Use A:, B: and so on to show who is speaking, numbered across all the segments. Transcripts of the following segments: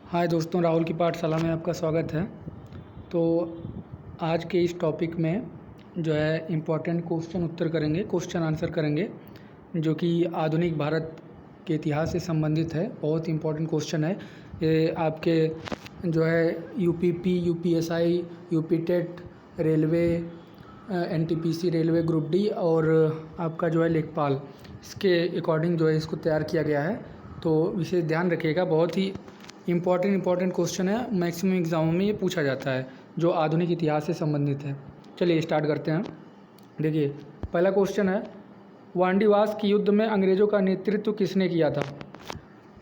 A: हाय दोस्तों, राहुल की पाठशाला में आपका स्वागत है। तो आज के इस टॉपिक में जो है इम्पोर्टेंट क्वेश्चन उत्तर करेंगे, क्वेश्चन आंसर करेंगे, जो कि आधुनिक भारत के इतिहास से संबंधित है। बहुत इम्पोर्टेंट क्वेश्चन है ये। आपके जो है UPP, UPSI, UP TET, railway, NTPC, railway group D और आपका जो है लेखपाल, इसके अकॉर्डिंग जो है इसको तैयार किया गया है। तो विशेष ध्यान रखिएगा, बहुत ही इम्पॉर्टेंट क्वेश्चन है। मैक्सिमम एग्जामों में ये पूछा जाता है, जो आधुनिक इतिहास से संबंधित है। चलिए स्टार्ट करते हैं। देखिए पहला क्वेश्चन है, वांडीवास के युद्ध में अंग्रेज़ों का नेतृत्व किसने किया था?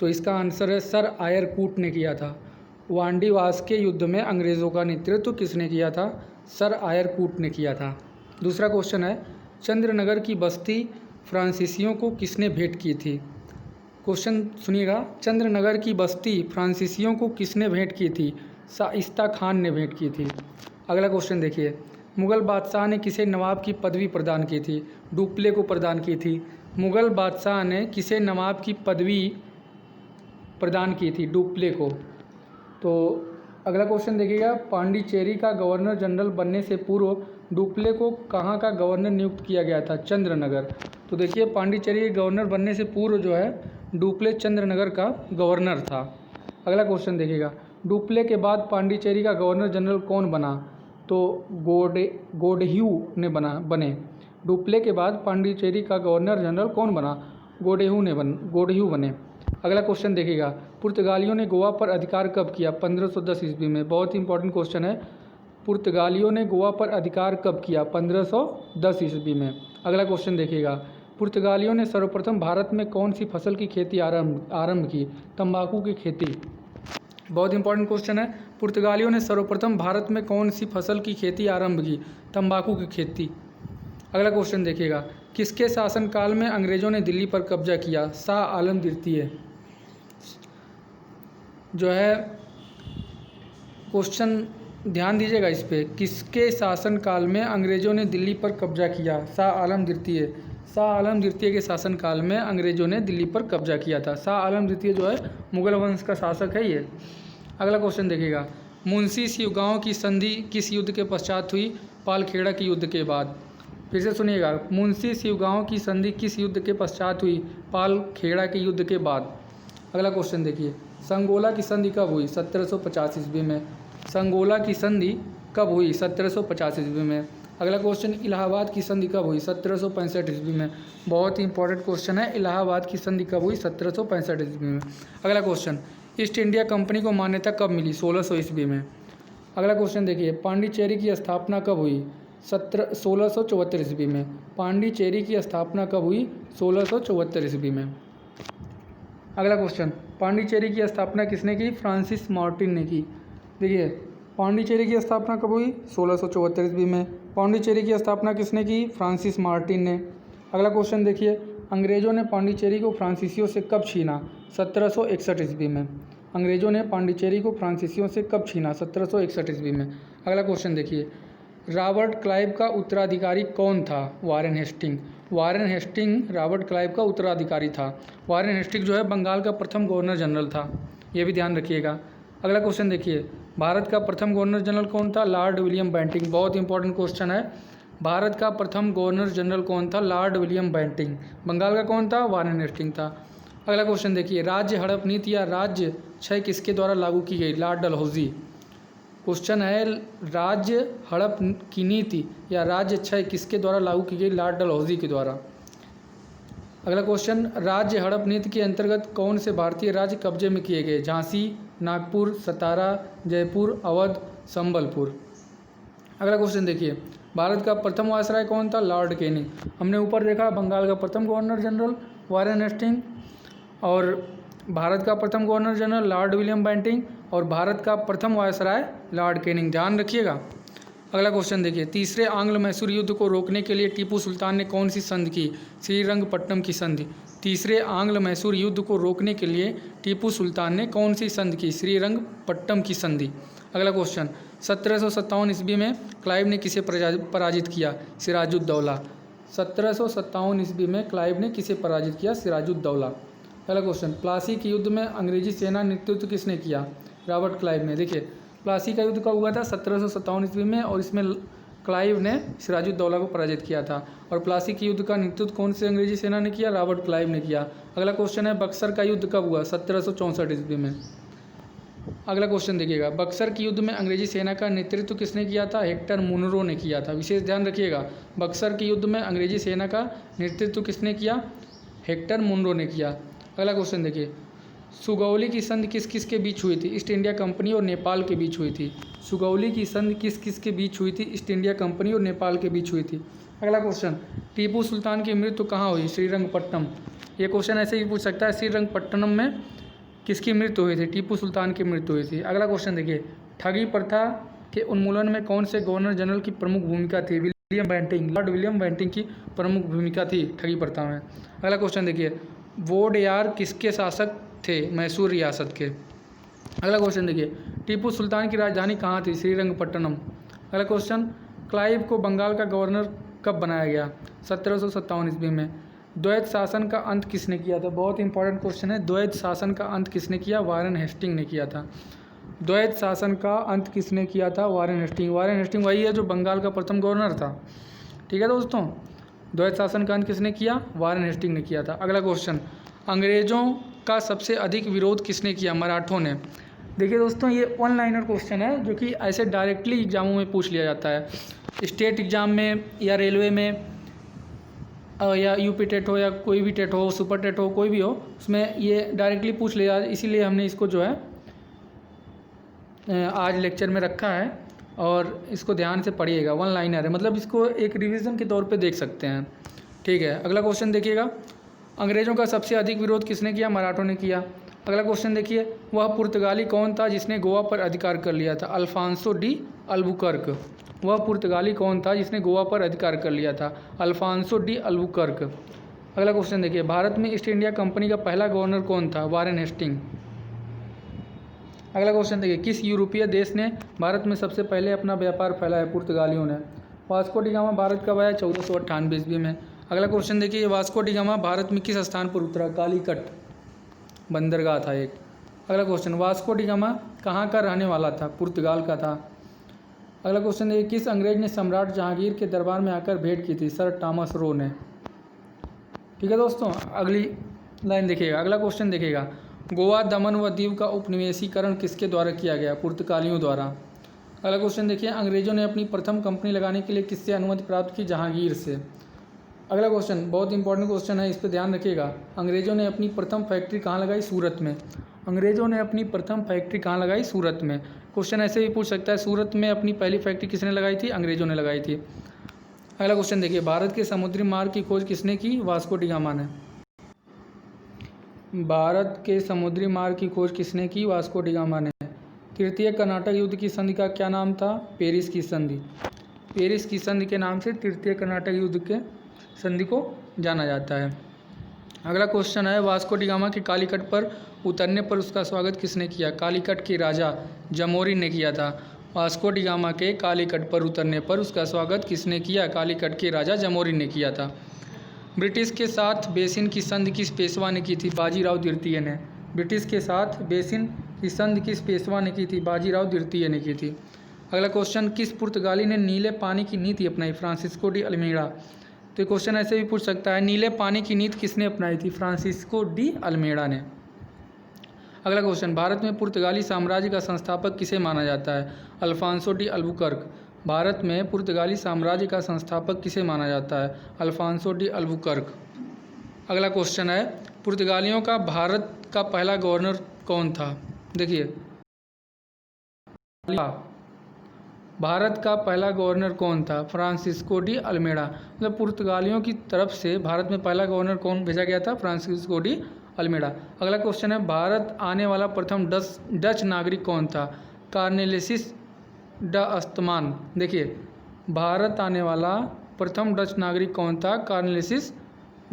A: तो इसका आंसर है सर आयर कूट ने किया था। वांडीवास के युद्ध में अंग्रेज़ों का नेतृत्व किसने किया था? सर आयर कूट ने किया था। दूसरा क्वेश्चन है, चंद्रनगर की बस्ती फ्रांसीसियों को किसने भेंट की थी? क्वेश्चन सुनिएगा, चंद्रनगर की बस्ती फ्रांसीसियों को किसने भेंट की थी? शाइस्ता खान ने भेंट की थी। अगला क्वेश्चन देखिए, मुग़ल बादशाह ने किसे नवाब की पदवी प्रदान की थी? डुप्ले को प्रदान की थी। मुग़ल बादशाह ने किसे नवाब की पदवी प्रदान की थी? डुप्ले को। तो अगला क्वेश्चन देखिएगा, पांडिचेरी का गवर्नर जनरल बनने से पूर्व डुप्ले को कहाँ का गवर्नर नियुक्त किया गया था? चंद्रनगर। तो देखिए पांडिचेरी के गवर्नर बनने से पूर्व जो है डुप्ले चंद्रनगर का गवर्नर था। अगला क्वेश्चन देखिएगा, डुप्ले के बाद पांडिचेरी का गवर्नर जनरल कौन बना? तो गोडह्यू ने बने। डुप्ले के बाद पांडिचेरी का गवर्नर जनरल कौन बना? गोडह्यू बने। अगला क्वेश्चन देखिएगा, पुर्तगालियों ने गोवा पर अधिकार कब किया? 1510 ईस्वी में। बहुत ही इंपॉर्टेंट क्वेश्चन है। पुर्तगालियों ने गोवा पर अधिकार कब किया? 1510 ईस्वी में। अगला क्वेश्चन देखिएगा, पुर्तगालियों ने सर्वप्रथम भारत में कौन सी फसल की खेती आरंभ की? तंबाकू की खेती। बहुत इंपॉर्टेंट क्वेश्चन है। पुर्तगालियों ने सर्वप्रथम भारत में कौन सी फसल की खेती आरंभ की? तंबाकू की खेती। अगला क्वेश्चन देखिएगा, किसके शासनकाल में अंग्रेजों ने दिल्ली पर कब्जा किया? शाह आलम द्वितीय। जो है क्वेश्चन ध्यान दीजिएगा इस पर, किसके शासनकाल में अंग्रेजों ने दिल्ली पर कब्जा किया? शाह आलम द्वितीय। शाह आलम द्वितीय के शासनकाल में अंग्रेजों ने दिल्ली पर कब्जा किया था। शाह आलम द्वितीय जो है मुगल वंश का शासक है ये। अगला क्वेश्चन देखिएगा, मुंशी शिवगांव की संधि किस युद्ध के पश्चात हुई? पालखेड़ा के युद्ध के बाद। फिर से सुनिएगा, मुंशी शिवगांव की संधि किस युद्ध के पश्चात हुई? पालखेड़ा के युद्ध के बाद। अगला क्वेश्चन देखिए, संगोला की संधि कब हुई? 1750 ईस्वी में। संगोला की संधि कब हुई? 1750 ईस्वी में। अगला क्वेश्चन, इलाहाबाद की संधि कब हुई? 1765 ईस्वी में। बहुत ही इंपॉर्टेंट क्वेश्चन है, इलाहाबाद की संधि कब हुई? 1765 ईस्वी में। अगला क्वेश्चन, ईस्ट इंडिया कंपनी को मान्यता कब मिली? 1600 ईस्वी में। अगला क्वेश्चन देखिए, पांडिचेरी की स्थापना कब हुई? 1674 ईस्वी में। पांडिचेरी की स्थापना कब हुई? 1674 ईस्वी में। अगला क्वेश्चन, पांडिचेरी की स्थापना किसने की? फ्रांसिस मार्टिन ने की। देखिए पांडिचेरी की स्थापना कब हुई? 1674 ईस्वी में। पांडिचेरी की स्थापना किसने की? फ्रांसिस मार्टिन ने। अगला क्वेश्चन देखिए, अंग्रेजों ने पांडिचेरी को फ्रांसीसियों से कब छीना? 1761 ईस्वी में। अंग्रेजों ने पांडिचेरी को फ्रांसीसियों से कब छीना? 1761 ईस्वी में। अगला क्वेश्चन देखिए, रॉबर्ट क्लाइव का उत्तराधिकारी कौन था? Warren Hastings. Warren Hastings Robert Clive का उत्तराधिकारी था। वारेन हेस्टिंग जो है बंगाल का प्रथम गवर्नर जनरल था, ये भी ध्यान रखिएगा। अगला क्वेश्चन देखिए, भारत का प्रथम गवर्नर जनरल कौन था? Lord William Bentinck. बहुत इंपॉर्टेंट क्वेश्चन है, भारत का प्रथम गवर्नर जनरल कौन था? Lord William Bentinck. बंगाल का कौन था? वारेन हेस्टिंग था। अगला क्वेश्चन देखिए, राज्य हड़प नीति या राज्य क्षय किसके द्वारा लागू की गई? लॉर्ड डलहौजी। क्वेश्चन है, राज्य हड़प की नीति या राज्य क्षय किसके द्वारा लागू की गई? लॉर्ड डलहौजी के द्वारा। अगला क्वेश्चन, राज्य हड़प नीति के अंतर्गत कौन से भारतीय राज्य कब्जे में किए गए? झांसी, नागपुर, सतारा, जयपुर, अवध, संबलपुर। अगला क्वेश्चन देखिए, भारत का प्रथम वायसराय कौन था? Lord Canning. हमने ऊपर देखा बंगाल का प्रथम गवर्नर जनरल वारेन हेस्टिंग, और भारत का प्रथम governor general Lord William Bentinck, और भारत का प्रथम वायसराय लॉर्ड कैनिंग। ध्यान रखिएगा। अगला क्वेश्चन देखिए, तीसरे आंग्ल मैसूर युद्ध को रोकने के लिए टीपू सुल्तान ने कौन सी संधि की? श्रीरंगपट्टनम की संधि। तीसरे आंग्ल मैसूर युद्ध को रोकने के लिए टीपू सुल्तान ने कौन सी संधि की? श्रीरंगपट्टनम की संधि। अगला क्वेश्चन, 1757 ईस्वी में क्लाइव ने किसे पराजित किया? सिराजुद्दौला। 1757 ईस्वी में क्लाइव ने किसे पराजित किया? सिराजुद्दौला। अगला क्वेश्चन, प्लासी के युद्ध में अंग्रेजी सेना नेतृत्व किसने किया? रॉबर्ट क्लाइव ने। देखिए प्लासी का युद्ध कब हुआ था? 1757 ईस्वी में, और इसमें क्लाइव ने सिराजुद्दौला को पराजित किया था। और प्लासी के युद्ध का नेतृत्व कौन से अंग्रेजी सेना ने किया? रॉबर्ट क्लाइव ने किया। अगला क्वेश्चन है बक्सर का युद्ध कब हुआ? 1764 ईस्वी में। अगला क्वेश्चन देखिएगा, बक्सर के युद्ध में अंग्रेजी सेना का नेतृत्व किसने किया था? हेक्टर मुनरो ने किया था। विशेष ध्यान रखिएगा, बक्सर के युद्ध में अंग्रेजी सेना का नेतृत्व किसने किया? हेक्टर मुनरो ने किया। अगला क्वेश्चन देखिए, सुगौली की संधि किस किस के बीच हुई थी? ईस्ट इंडिया कंपनी और नेपाल के बीच हुई थी। सुगौली की संधि किस किस के बीच हुई थी? ईस्ट इंडिया कंपनी और नेपाल के बीच हुई थी। अगला क्वेश्चन, टीपू सुल्तान की मृत्यु कहाँ हुई? श्रीरंगपट्टनम। ये क्वेश्चन ऐसे ही पूछ सकता है, श्रीरंगपट्टनम में किसकी मृत्यु हुई थी? टीपू सुल्तान की मृत्यु हुई थी। अगला क्वेश्चन देखिए, ठगी प्रथा के उन्मूलन में कौन से गवर्नर जनरल की प्रमुख भूमिका थी? William Bentinck, Lord William Bentinck की प्रमुख भूमिका थी ठगी प्रथा में। अगला क्वेश्चन देखिए, वोडेयार किसके शासक थे? मैसूर रियासत के। अगला क्वेश्चन देखिए, टीपू सुल्तान की राजधानी कहाँ थी? श्रीरंगपट्टनम। अगला क्वेश्चन, क्लाइव को बंगाल का गवर्नर कब बनाया गया? 1757 ईस्वी में। द्वैत शासन का अंत किसने किया था? बहुत इंपॉर्टेंट क्वेश्चन है, द्वैत शासन का अंत किसने किया? वारेन हेस्टिंग ने किया था। द्वैत शासन का अंत किसने किया था? Warren Hastings. वारेन हेस्टिंग वही है जो बंगाल का प्रथम गवर्नर था। ठीक है दोस्तों, द्वैत शासन का अंत किसने किया? वारेन हेस्टिंग ने किया था। अगला क्वेश्चन, अंग्रेजों का सबसे अधिक विरोध किसने किया? मराठों ने। देखिए दोस्तों, ये वन लाइनर क्वेश्चन है जो कि ऐसे डायरेक्टली एग्जामों में पूछ लिया जाता है, स्टेट एग्जाम में या रेलवे में या यूपी टेट हो या कोई भी टेट हो, सुपर टेट हो, कोई भी हो, उसमें ये डायरेक्टली पूछ लिया। इसीलिए हमने इसको जो है आज लेक्चर में रखा है, और इसको ध्यान से पढ़िएगा। वन लाइनर है, मतलब इसको एक रिवीजन के तौर पे देख सकते हैं। ठीक है, अगला क्वेश्चन देखिएगा, अंग्रेज़ों का सबसे अधिक विरोध किसने किया? मराठों ने किया। अगला क्वेश्चन देखिए, वह पुर्तगाली कौन था जिसने गोवा पर अधिकार कर लिया था? Alfonso de Albuquerque. वह पुर्तगाली कौन था जिसने गोवा पर अधिकार कर लिया था? Alfonso de Albuquerque. अगला क्वेश्चन देखिए, भारत में ईस्ट इंडिया कंपनी का पहला गवर्नर कौन था? Warren Hasting. अगला क्वेश्चन देखिए, किस यूरोपीय देश ने भारत में सबसे पहले अपना व्यापार फैलाया? पुर्तगालियों ने। वास्को डी गामा भारत कब आया? 1498 ईस्वी में। अगला क्वेश्चन देखिए, वास्को डी गामा भारत में किस स्थान पर उतरा? कालीकट बंदरगाह था एक। अगला क्वेश्चन, वास्को डी गामा कहाँ का रहने वाला था? पुर्तगाल का था। अगला क्वेश्चन देखिए, किस अंग्रेज ने सम्राट जहांगीर के दरबार में आकर भेंट की थी? सर टॉमस रो ने। ठीक है दोस्तों, अगली लाइन देखिएगा। अगला क्वेश्चन देखिएगा, गोवा, दमन व दीव का उपनिवेशीकरण किसके द्वारा किया गया? पुर्तगालियों द्वारा। अगला क्वेश्चन देखिए, अंग्रेजों ने अपनी प्रथम कंपनी लगाने के लिए किससे अनुमति प्राप्त की? जहांगीर से। अगला क्वेश्चन बहुत इंपॉर्टेंट क्वेश्चन है, इस पर ध्यान रखिएगा। अंग्रेजों ने अपनी प्रथम फैक्ट्री कहाँ लगाई? सूरत में। अंग्रेजों ने अपनी प्रथम फैक्ट्री कहाँ लगाई? सूरत में। क्वेश्चन ऐसे भी पूछ सकता है, सूरत में अपनी पहली फैक्ट्री किसने लगाई थी? अंग्रेजों ने लगाई थी। अगला क्वेश्चन देखिए, भारत के समुद्री मार्ग की खोज किसने की? वास्को डी गामा ने। भारत के समुद्री मार्ग की खोज किसने की? वास्को डी गामा ने। तृतीय कर्नाटक युद्ध की संधि का क्या नाम था? पेरिस की संधि। पेरिस की संधि के नाम से तृतीय कर्नाटक युद्ध के संधि को जाना जाता है। अगला क्वेश्चन है, वास्को डी गामा के कालीकट पर उतरने पर उसका स्वागत किसने किया? कालीकट के राजा जमोरिन ने किया था। वास्को डी गामा के कालीकट पर उतरने पर उसका स्वागत किसने किया? कालीकट के राजा जमोरिन ने किया था। ब्रिटिश के साथ बेसिन की संधि किस पेशवा ने की थी? बाजीराव द्वितीय ने। ब्रिटिश के साथ बेसिन की संधि किस पेशवा ने की थी? बाजीराव द्वितीय ने की थी। अगला क्वेश्चन, किस पुर्तगाली ने नीले पानी की नीति अपनाई? Francisco de Almeida. तो ये क्वेश्चन ऐसे भी पूछ सकता है, नीले पानी की नीति किसने अपनाई थी? फ्रांसिस्को डी अल्मेड़ा ने। अगला क्वेश्चन, भारत में पुर्तगाली साम्राज्य का संस्थापक किसे माना जाता है? Alfonso de Albuquerque. भारत में पुर्तगाली साम्राज्य का संस्थापक किसे माना जाता है? Alfonso de Albuquerque. अगला क्वेश्चन है, पुर्तगालियों का भारत का पहला गवर्नर कौन था? देखिए, भारत का पहला गवर्नर कौन था? Francisco de Almeida. मतलब पुर्तगालियों की तरफ से भारत में पहला गवर्नर कौन भेजा गया था? Francisco de Almeida. अगला क्वेश्चन है, भारत आने वाला प्रथम डच नागरिक कौन था? कार्नेलिसिस ड अस्तमान। देखिए, भारत आने वाला प्रथम डच नागरिक कौन था? कार्नेलिसिस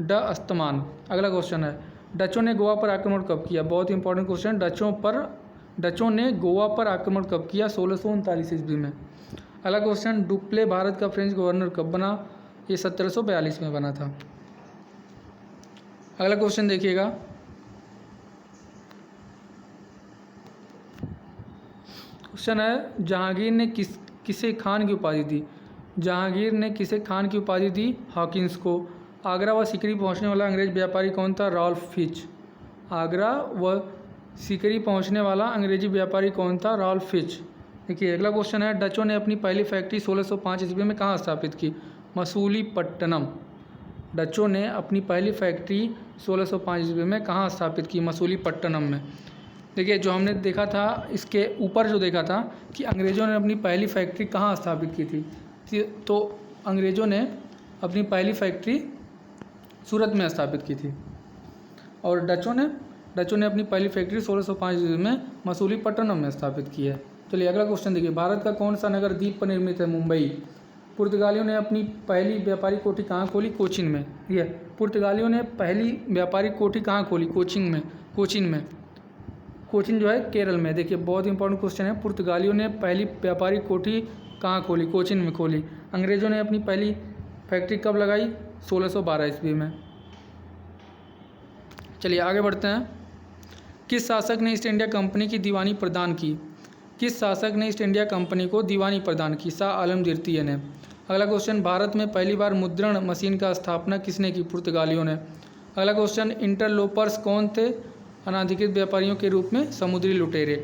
A: ड अस्तमान। अगला क्वेश्चन है, डचों ने गोवा पर आक्रमण कब किया? बहुत इंपॉर्टेंट क्वेश्चन, डचों ने गोवा पर आक्रमण कब किया? 1639 ईस्वी में। अगला क्वेश्चन, डुप्ले भारत का फ्रेंच गवर्नर कब बना? ये 1742 में बना था। अगला क्वेश्चन देखिएगा, क्वेश्चन है जहांगीर ने किसे खान की उपाधि दी। जहांगीर ने किसे खान की उपाधि दी? हॉकिंस को। आगरा व सिकरी पहुंचने वाला अंग्रेज व्यापारी कौन था? Ralph Fitch. आगरा व सिकरी पहुंचने वाला अंग्रेजी व्यापारी कौन था? Ralph Fitch. देखिए अगला क्वेश्चन है डचों ने अपनी पहली फैक्ट्री 1605 ईस्वी में कहाँ स्थापित की? मसूलीपट्टनम। डचों ने अपनी पहली फैक्ट्री 1605 ईस्वी में कहाँ स्थापित की? मसूलीपट्टनम में। देखिए जो हमने देखा था इसके ऊपर जो देखा था कि अंग्रेज़ों ने अपनी पहली फैक्ट्री कहाँ स्थापित की थी, तो अंग्रेज़ों ने अपनी पहली फैक्ट्री सूरत में स्थापित की थी और डचों ने अपनी पहली फैक्ट्री 1605 ईस्वी में मसूलीपट्टनम में स्थापित की है। चलिए अगला क्वेश्चन देखिए भारत का कौन सा नगर द्वीप पर निर्मित है? मुंबई। पुर्तगालियों ने अपनी पहली व्यापारिक कोठी कहाँ खोली? कोचीन में। ये पुर्तगालियों ने पहली व्यापारिक कोठी कहाँ खोली? कोचीन में। कोचीन जो है केरल में। देखिए बहुत इंपॉर्टेंट क्वेश्चन है। पुर्तगालियों ने पहली व्यापारिक कोठी कहाँ खोली? कोचीन में खोली। अंग्रेज़ों ने अपनी पहली फैक्ट्री कब लगाई? 1612 ईस्वी में। चलिए आगे बढ़ते हैं। किस शासक ने ईस्ट इंडिया कंपनी की दीवानी प्रदान की? किस शासक ने ईस्ट इंडिया कंपनी को दीवानी प्रदान की? शाह आलम द्वितीय ने। अगला क्वेश्चन भारत में पहली बार मुद्रण मशीन का स्थापना किसने की? पुर्तगालियों ने। अगला क्वेश्चन इंटरलोपर्स कौन थे? अनाधिकृत व्यापारियों के रूप में समुद्री लुटेरे।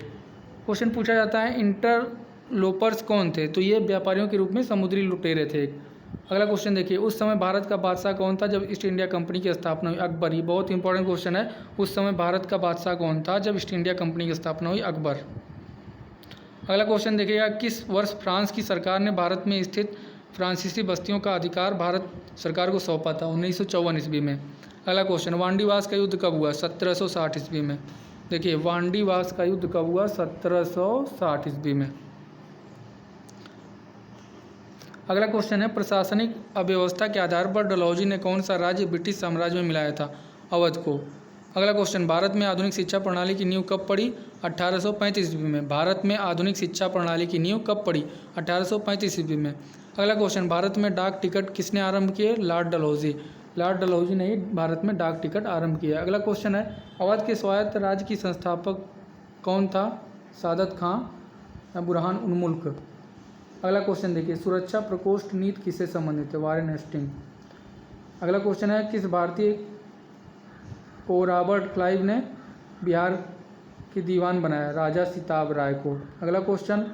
A: क्वेश्चन पूछा जाता है इंटरलोपर्स कौन थे, तो ये व्यापारियों के रूप में समुद्री लुटेरे थे। अगला क्वेश्चन देखिए उस समय भारत का बादशाह कौन था जब ईस्ट इंडिया कंपनी की स्थापना हुई? अकबर। ये बहुत इंपॉर्टेंट क्वेश्चन है। उस समय भारत का बादशाह कौन था जब ईस्ट इंडिया कंपनी की स्थापना हुई? अकबर। अगला क्वेश्चन देखिएगा किस वर्ष फ्रांस की सरकार ने भारत में स्थित फ्रांसीसी बस्तियों का अधिकार भारत सरकार को सौंपा था? 1954 ईस्वी में। अगला क्वेश्चन वांडीवास का युद्ध कब हुआ? 1760 ईस्वी में। देखिए वांडीवास का युद्ध कब हुआ? 1760 ईस्वी में। अगला क्वेश्चन है प्रशासनिक अव्यवस्था के आधार पर डलहौजी ने कौन सा राज्य ब्रिटिश साम्राज्य में मिलाया था? अवध को। अगला क्वेश्चन भारत में आधुनिक शिक्षा प्रणाली की नींव कब पड़ी? 1835 ईस्वी में। भारत में आधुनिक शिक्षा प्रणाली की नींव कब पड़ी? 1835 ईस्वी में। अगला क्वेश्चन भारत में डाक टिकट किसने आरंभ किए? लॉर्ड डलहौजी। लॉर्ड डलहौजी ने ही भारत में डाक टिकट आरंभ किया। अगला क्वेश्चन है अवध के स्वायत्त राज्य की संस्थापक कौन था? सादत खां या बुरहान उन मुल्क। अगला क्वेश्चन देखिए सुरक्षा प्रकोष्ठ नीति किससे संबंधित है? Warren Hasting. अगला क्वेश्चन है किस भारतीय को रॉबर्ट क्लाइव ने बिहार के दीवान बनाया? राजा सिताब राय को। अगला क्वेश्चन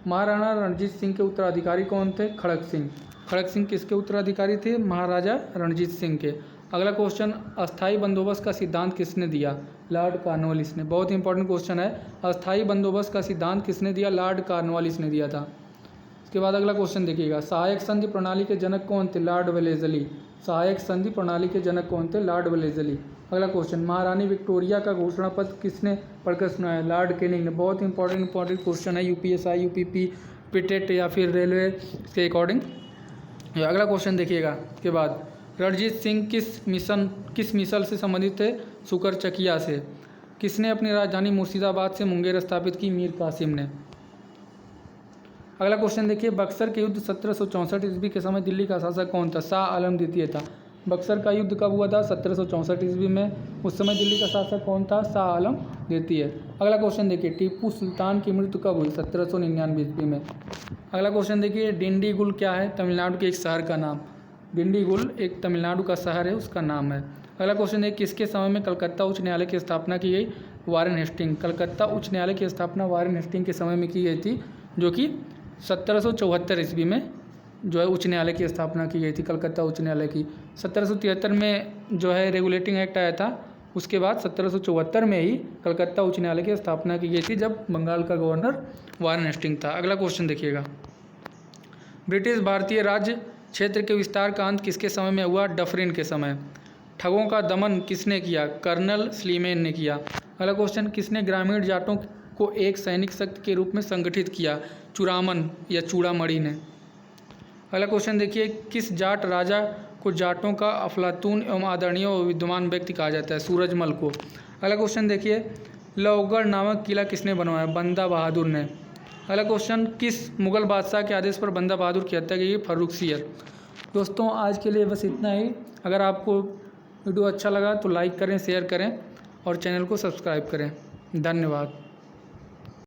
A: महाराणा रणजीत सिंह के उत्तराधिकारी कौन थे? खड़क सिंह। खड़क सिंह किसके उत्तराधिकारी थे? महाराजा रणजीत सिंह के। अगला क्वेश्चन अस्थाई बंदोबस्त का सिद्धांत किसने दिया? लॉर्ड कॉर्नवालिस ने। बहुत इंपॉर्टेंट क्वेश्चन है। अस्थाई बंदोबस्त का सिद्धांत किसने दिया? लॉर्ड कॉर्नवालिस ने दिया था। इसके बाद अगला क्वेश्चन देखिएगा सहायक संधि प्रणाली के जनक कौन थे? Lord Wellesley. सहायक संधि प्रणाली के जनक कौन थे? Lord Wellesley. अगला क्वेश्चन महारानी विक्टोरिया का घोषणा पत्र किसने पढ़कर सुनाया? लॉर्ड कैनिंग ने। बहुत इंपॉर्टेंट क्वेश्चन है यूपीएसआई यूपीपी पिटेट या फिर रेलवे के अकॉर्डिंग। अगला क्वेश्चन देखिएगा इसके बाद रणजीत सिंह किस मिसल से संबंधित थे? सुकरचकिया से। किसने अपनी राजधानी मुर्शिदाबाद से मुंगेर स्थापित की? मीर कासिम ने। अगला क्वेश्चन देखिए बक्सर के युद्ध 1764 ईस्वी के समय दिल्ली का शासक कौन था? शाह आलम द्वितीय था। बक्सर का युद्ध कब हुआ था? 1764 ईस्वी में। उस समय दिल्ली का शासक कौन था? शाह आलम द्वितीय। अगला क्वेश्चन देखिए टीपू सुल्तान की मृत्यु कब हुई? 1799 ईस्वी में। अगला क्वेश्चन देखिए डिंडीगुल क्या है? तमिलनाडु के एक शहर का नाम। डिंडीगुल एक तमिलनाडु का शहर है, उसका नाम है। अगला क्वेश्चन देखिए किसके समय में कलकत्ता उच्च न्यायालय की स्थापना की गई? Warren Hasting. कलकत्ता उच्च न्यायालय की स्थापना वारेन हेस्टिंग के समय में की गई थी, जो कि 1774 ईस्वी में जो है उच्च न्यायालय की स्थापना की गई थी, कलकत्ता उच्च न्यायालय की। 1773 में जो है रेगुलेटिंग एक्ट आया था, उसके बाद 1774 में ही कलकत्ता उच्च न्यायालय की स्थापना की गई थी, जब बंगाल का गवर्नर वारेन हेस्टिंग था। अगला क्वेश्चन देखिएगा ब्रिटिश भारतीय राज्य क्षेत्र के विस्तार का अंत किसके समय में हुआ? डफरिन के समय। ठगों का दमन किसने किया? कर्नल स्लीमेन ने किया। अगला क्वेश्चन किसने ग्रामीण जाटों को एक सैनिक शक्ति के रूप में संगठित किया? चूड़ामन या चूड़ामणि ने। अगला क्वेश्चन देखिए किस जाट राजा को जाटों का अफलातून एवं आदरणीय व विद्वान व्यक्ति कहा जाता है? सूरजमल को। अगला क्वेश्चन देखिए लौहगढ़ नामक किला किसने बनवाया? बंदा बहादुर ने। अगला क्वेश्चन किस मुगल बादशाह के आदेश पर बंदा बहादुर की हत्या की गई? फर्रुखसियर। दोस्तों आज के लिए बस इतना ही। अगर आपको वीडियो अच्छा लगा तो लाइक करें, शेयर करें और चैनल को सब्सक्राइब करें। धन्यवाद।